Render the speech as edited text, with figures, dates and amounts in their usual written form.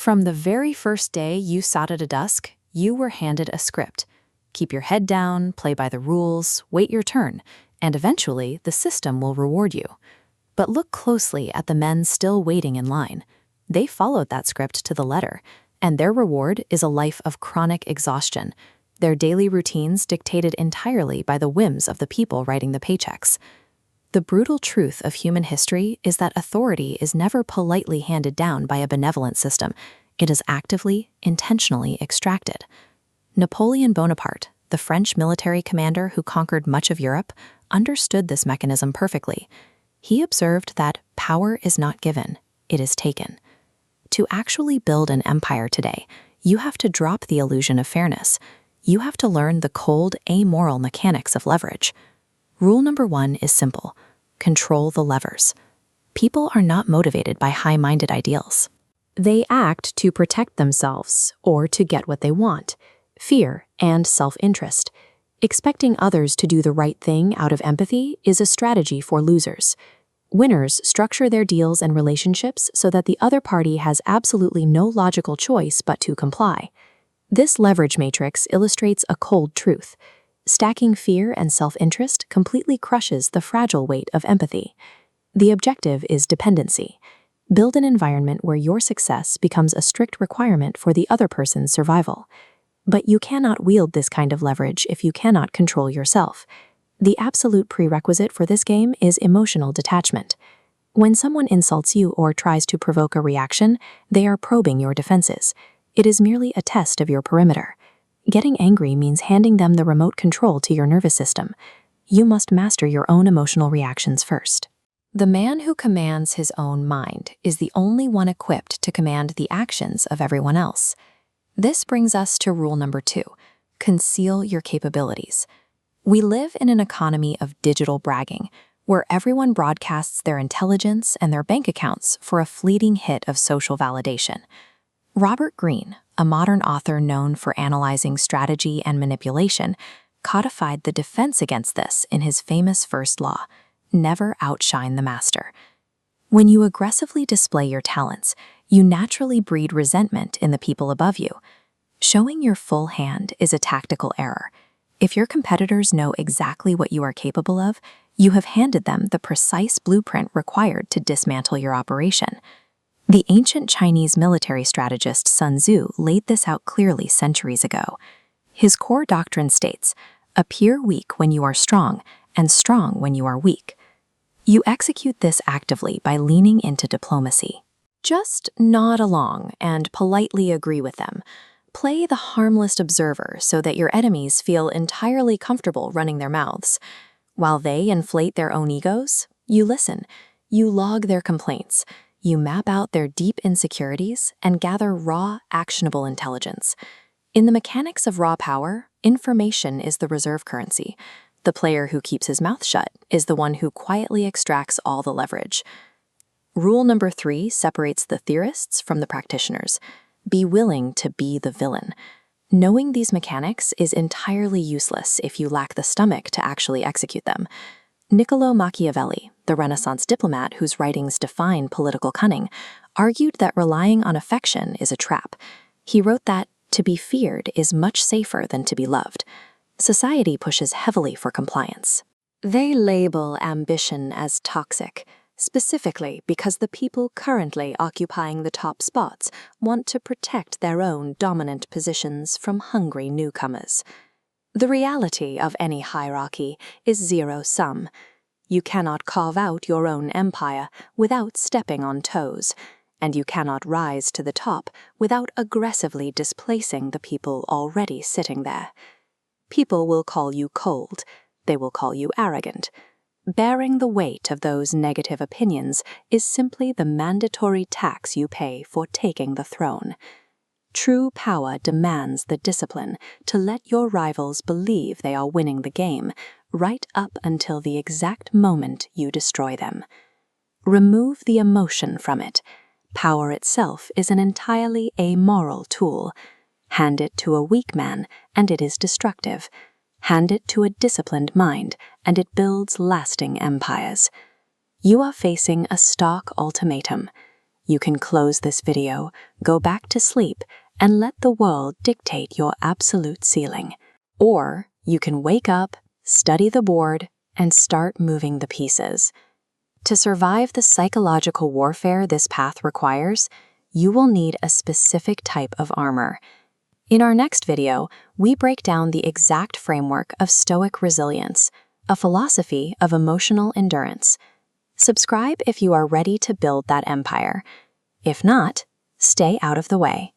From the very first day you sat at a desk, you were handed a script. Keep your head down, play by the rules, wait your turn, and eventually the system will reward you. But look closely at the men still waiting in line. They followed that script to the letter, and their reward is a life of chronic exhaustion, their daily routines dictated entirely by the whims of the people writing the paychecks. The brutal truth of human history is that authority is never politely handed down by a benevolent system. It is actively, intentionally extracted. Napoleon Bonaparte, the French military commander who conquered much of Europe, understood this mechanism perfectly. He observed that power is not given, it is taken. To actually build an empire today, you have to drop the illusion of fairness. You have to learn the cold, amoral mechanics of leverage. Rule number 1 is simple: control the levers. People are not motivated by high-minded ideals. They act to protect themselves or to get what they want: fear and self-interest. Expecting others to do the right thing out of empathy is a strategy for losers. Winners structure their deals and relationships so that the other party has absolutely no logical choice but to comply. This leverage matrix illustrates a cold truth. Stacking fear and self-interest completely crushes the fragile weight of empathy. The objective is dependency. Build an environment where your success becomes a strict requirement for the other person's survival. But you cannot wield this kind of leverage if you cannot control yourself. The absolute prerequisite for this game is emotional detachment. When someone insults you or tries to provoke a reaction, they are probing your defenses. It is merely a test of your perimeter. Getting angry means handing them the remote control to your nervous system. You must master your own emotional reactions first. The man who commands his own mind is the only one equipped to command the actions of everyone else. This brings us to rule number 2: conceal your capabilities. We live in an economy of digital bragging, where everyone broadcasts their intelligence and their bank accounts for a fleeting hit of social validation. Robert Greene, a modern author known for analyzing strategy and manipulation, codified the defense against this in his famous first law: never outshine the master. When you aggressively display your talents, you naturally breed resentment in the people above you. Showing your full hand is a tactical error. If your competitors know exactly what you are capable of, you have handed them the precise blueprint required to dismantle your operation. The ancient Chinese military strategist Sun Tzu laid this out clearly centuries ago. His core doctrine states, appear weak when you are strong, and strong when you are weak. You execute this actively by leaning into diplomacy. Just nod along and politely agree with them. Play the harmless observer so that your enemies feel entirely comfortable running their mouths. While they inflate their own egos, you listen. You log their complaints. You map out their deep insecurities and gather raw, actionable intelligence. In the mechanics of raw power, information is the reserve currency. The player who keeps his mouth shut is the one who quietly extracts all the leverage. Rule number 3 separates the theorists from the practitioners. Be willing to be the villain. Knowing these mechanics is entirely useless if you lack the stomach to actually execute them. Niccolo Machiavelli, the Renaissance diplomat whose writings define political cunning, argued that relying on affection is a trap. He wrote that to be feared is much safer than to be loved. Society pushes heavily for compliance. They label ambition as toxic, specifically because the people currently occupying the top spots want to protect their own dominant positions from hungry newcomers. The reality of any hierarchy is zero-sum. You cannot carve out your own empire without stepping on toes, and you cannot rise to the top without aggressively displacing the people already sitting there. People will call you cold. They will call you arrogant. Bearing the weight of those negative opinions is simply the mandatory tax you pay for taking the throne. True power demands the discipline to let your rivals believe they are winning the game, right up until the exact moment you destroy them. Remove the emotion from it. Power itself is an entirely amoral tool. Hand it to a weak man, and it is destructive. Hand it to a disciplined mind, and it builds lasting empires. You are facing a stark ultimatum. You can close this video, go back to sleep, and let the world dictate your absolute ceiling. Or you can wake up, study the board, and start moving the pieces. To survive the psychological warfare this path requires, you will need a specific type of armor. In our next video, we break down the exact framework of Stoic resilience, a philosophy of emotional endurance. Subscribe if you are ready to build that empire. If not, stay out of the way.